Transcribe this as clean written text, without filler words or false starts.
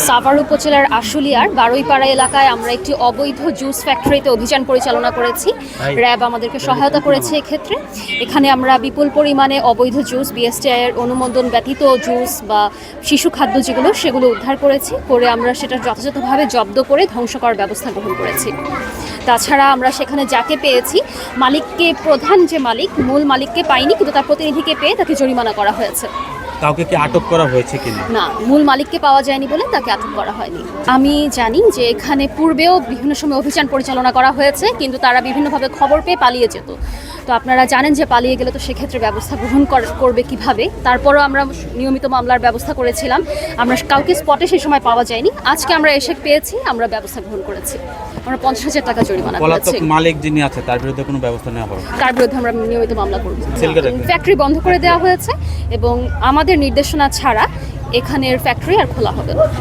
সাভার উপজেলার আশুলিয়ার বারুইপাড়া এলাকায় আমরা একটি অবৈধ জুস ফ্যাক্টরিতে অভিযান পরিচালনা করেছি। র্যাব আমাদেরকে সহায়তা করেছে এক্ষেত্রে। এখানে আমরা বিপুল পরিমাণে অবৈধ জুস, বিএসটিআই এর অনুমোদন ব্যতীত জুস বা শিশু খাদ্য সেগুলো উদ্ধার করেছি। করে আমরা সেটা যথাযথভাবে জব্দ করে ধ্বংস করার ব্যবস্থা গ্রহণ করেছি। তাছাড়া আমরা সেখানে যাকে পেয়েছি, মালিককে, প্রধান যে মালিক, মূল মালিককে পাইনি, কিন্তু তার প্রতিনিধিকে পেয়ে তাকে জরিমানা করা হয়েছে। কাউকে কি আটক করা হয়েছে কিনা? না, মূল মালিককে পাওয়া যায়নি বলে তাকে আটক করা হয়নি। আমি জানি যে এখানে পূর্বেও বিভিন্ন সময় অভিযান পরিচালনা করা হয়েছে, কিন্তু তারা বিভিন্নভাবে খবর পেয়ে পালিয়ে যেত। তো আপনারা জানেন যে পালিয়ে গেলে তো সেক্ষেত্রে ব্যবস্থা গ্রহণ করবে কিভাবে। তারপরও আমরা নিয়মিত মামলার ব্যবস্থা করেছিলাম। আমরা কাউকে স্পটে সেই সময় পাওয়া যায়নি। আজকে আমরা এসে পেয়েছি, আমরা ব্যবস্থা গ্রহণ করেছি। আমরা 50,000 টাকা জরিমানা করেছি। মালিক যিনি আছে তার বিরুদ্ধে কোনো ব্যবস্থা নেওয়া হবে? তার বিরুদ্ধে আমরা নিয়মিত মামলা করব। ফ্যাক্টরি বন্ধ করে দেওয়া হয়েছে এবং আমাদের নির্দেশনা ছাড়া এখানের ফ্যাক্টরি আর খোলা হবে না।